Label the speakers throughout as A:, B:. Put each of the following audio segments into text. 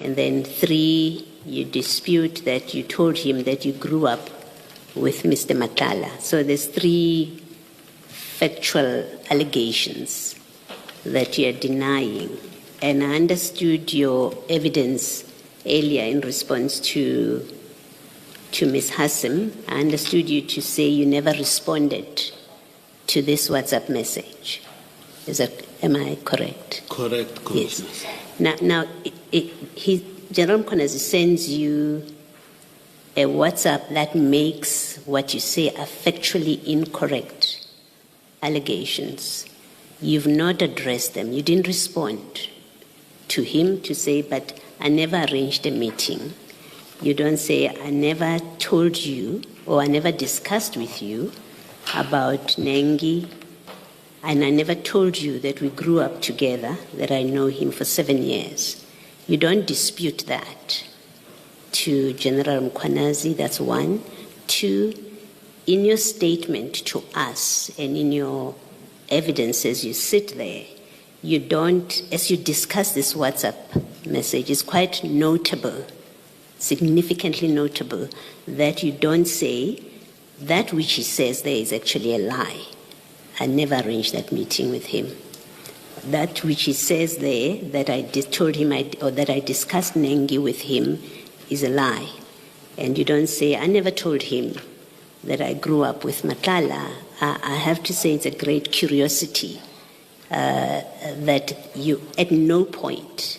A: And then 3, you dispute that you told him that you grew up with Mr. Matala. So there's 3 factual allegations that you are denying. And I understood your evidence earlier in response to Ms. Hassim. I understood you to say you never responded to this WhatsApp message. Am I correct?
B: Correct, Commissioner.
A: Yes. Now General Mkhwanazi sends you a WhatsApp that makes what you say are factually incorrect allegations. You've not addressed them. You didn't respond to him to say, but I never arranged a meeting. You don't say, I never told you or I never discussed with you about Nengi, and I never told you that we grew up together, that I know him for 7 years. You don't dispute that to General Mkhwanazi, that's 1. 2, in your statement to us and in your evidence as you sit there, you don't, as you discuss this WhatsApp message, it's quite notable, significantly notable, that you don't say that which he says there is actually a lie. I never arranged that meeting with him. That which he says there, that I told him or that I discussed Nengi with him, is a lie. And you don't say, I never told him that I grew up with Matala. I have to say it's a great curiosity that you, at no point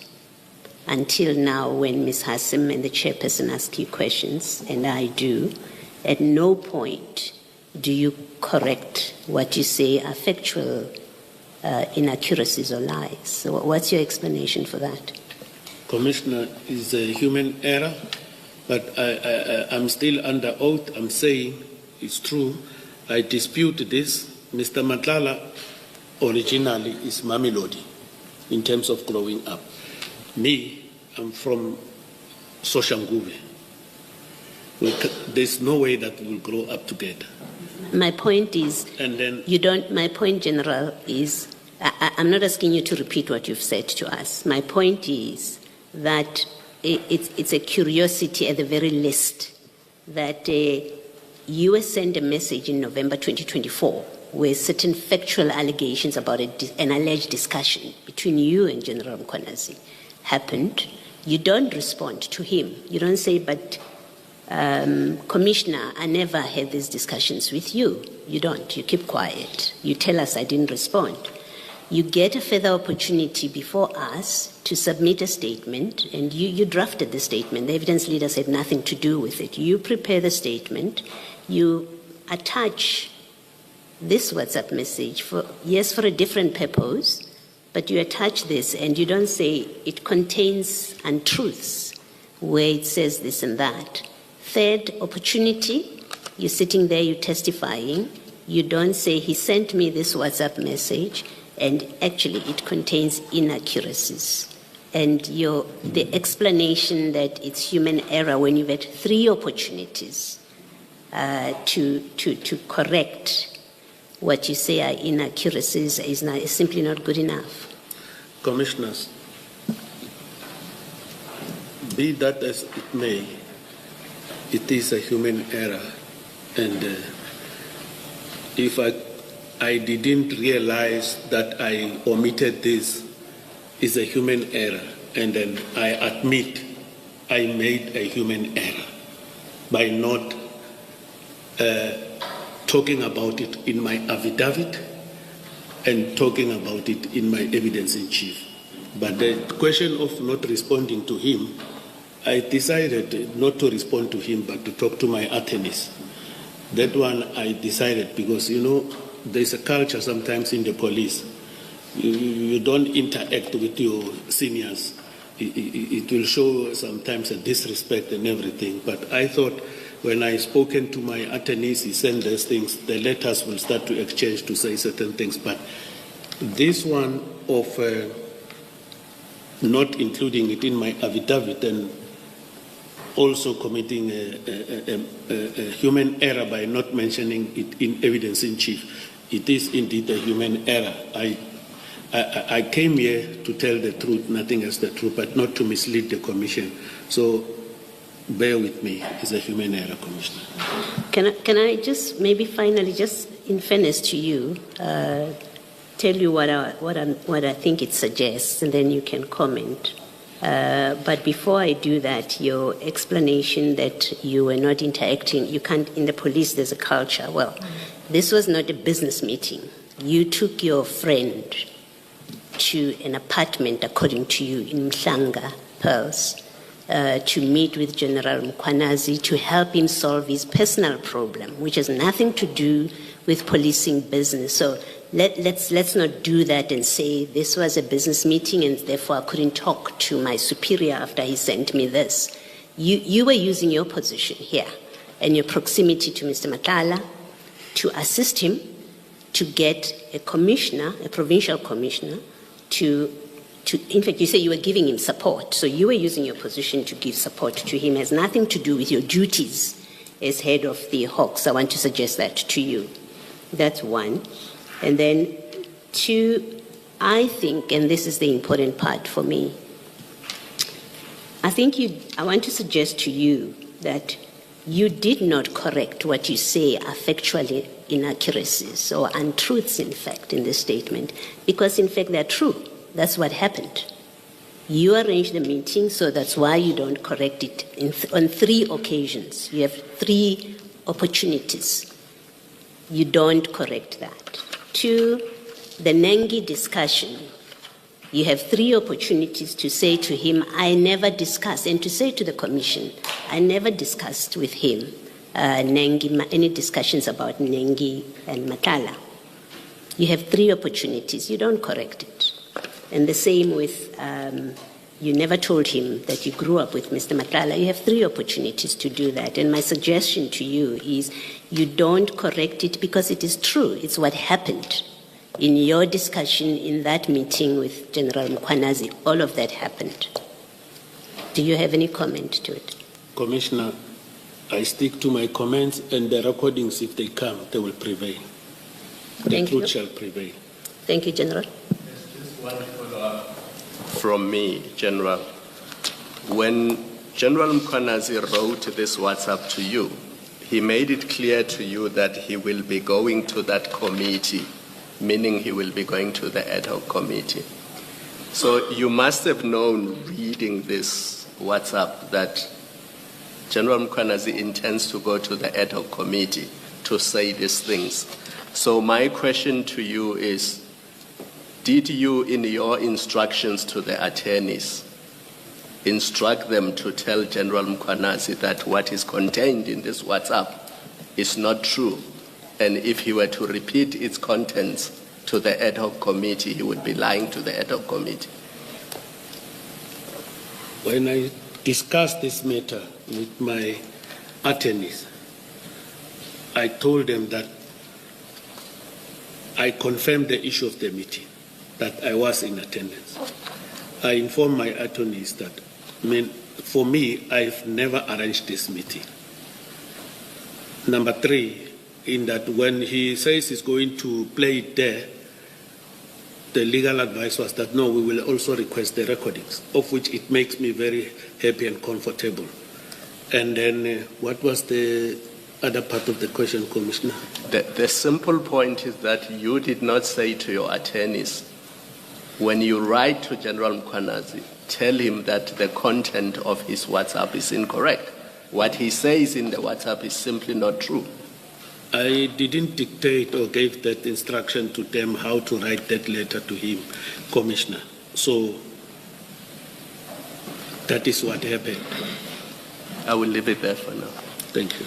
A: until now, when Ms. Hassim and the chairperson ask you questions, and I do, at no point do you correct what you say are factual inaccuracies or lies. So what's your explanation for that?
B: Commissioner, is a human error, but I'm still under oath. I'm saying it's true. I dispute this. Mr. Matala originally is Mamelodi in terms of growing up. Me, I'm from Soshanguve. There's no way that we'll grow up together.
A: My point is,
B: and then
A: you don't. My point, General, is I'm not asking you to repeat what you've said to us. My point is that it's a curiosity at the very least that you were sent a message in November 2024 where certain factual allegations about an alleged discussion between you and General Mkhwanazi happened. You don't respond to him. You don't say, but Commissioner, I never had these discussions with you. You don't. You keep quiet. You tell us I didn't respond. You get a further opportunity before us to submit a statement, and you drafted the statement. The evidence leaders had nothing to do with it. You prepare the statement. You attach this WhatsApp message for a different purpose, but you attach this and you don't say it contains untruths where it says this and that. Third opportunity, you're sitting there, you're testifying. You don't say he sent me this WhatsApp message and actually it contains inaccuracies. And the explanation that it's human error when you've had 3 opportunities to correct what you say are inaccuracies is simply not good enough.
B: Commissioners, be that as it may, it is a human error, and if I didn't realize that I omitted this, is a human error, and then I admit I made a human error by not talking about it in my affidavit and talking about it in my evidence in chief. But the question of not responding to him, I decided not to respond to him but to talk to my attorneys. That one I decided because, there's a culture sometimes in the police. You don't interact with your seniors. It will show sometimes a disrespect and everything. But I thought when I spoken to my attorneys, he sent those things, the letters will start to exchange to say certain things. But this one of not including it in my affidavit and also committing a human error by not mentioning it in evidence in chief, it is indeed a human error. I came here to tell the truth, nothing else the truth, but not to mislead the Commission. So bear with me. It's a human error, Commissioner.
A: Can I just maybe finally, just in fairness to you, tell you what I think it suggests, and then you can comment. But before I do that, your explanation that you were not interacting, you can't, in the police there's a culture. Well, this was not a business meeting. You took your friend to an apartment, according to you, in Mhlanga, Pearls, to meet with General Mkhwanazi to help him solve his personal problem, which has nothing to do with policing business. So let's not do that and say this was a business meeting and therefore I couldn't talk to my superior after he sent me this. You were using your position here and your proximity to Mr. Matala to assist him to get a commissioner, a provincial commissioner, in fact, you say you were giving him support. So you were using your position to give support to him. It has nothing to do with your duties as head of the Hawks. I want to suggest that to you. That's one. And then two, I think, and this is the important part for me, I want to suggest to you that you did not correct what you say are factually inaccuracies or untruths, in fact, in this statement, because, in fact, they're true. That's what happened. You arranged the meeting, so that's why you don't correct it on 3 occasions. You have 3 opportunities. You don't correct that. 2, the Nengi discussion. You have 3 opportunities to say to him, I never discussed, and to say to the Commission, I never discussed with him Nengi, any discussions about Nengi and Matala. You have 3 opportunities. You don't correct it. And the same with, you never told him that you grew up with Mr. Matala. You have 3 opportunities to do that. And my suggestion to you is you don't correct it because it is true. It's what happened. In your discussion in that meeting with General Mkhwanazi, all of that happened. Do you have any comment to it?
B: Commissioner, I stick to my comments, and the recordings, if they come, they will prevail. The truth shall prevail.
A: Thank you, General.
C: Just one follow-up from me, General. When General Mkhwanazi wrote this WhatsApp to you, he made it clear to you that he will be going to that committee, meaning he will be going to the ad hoc committee. So you must have known, reading this WhatsApp, that General Mkhwanazi intends to go to the ad hoc committee to say these things. So my question to you is, did you, in your instructions to the attorneys, instruct them to tell General Mkhwanazi that what is contained in this WhatsApp is not true? And if he were to repeat its contents to the ad hoc committee, he would be lying to the ad hoc committee.
B: When I discussed this matter with my attorneys, I told them that I confirmed the issue of the meeting, that I was in attendance. I informed my attorneys that, for me, I've never arranged this meeting. Number 3, in that when he says he's going to play it there, the legal advice was that, no, we will also request the recordings, of which it makes me very happy and comfortable. And then what was the other part of the question, Commissioner?
C: The simple point is that you did not say to your attorneys, when you write to General Mkhwanazi, tell him that the content of his WhatsApp is incorrect. What he says in the WhatsApp is simply not true.
B: I didn't dictate or gave that instruction to them how to write that letter to him, Commissioner. So that is what happened.
C: I will leave it there for now.
B: Thank you.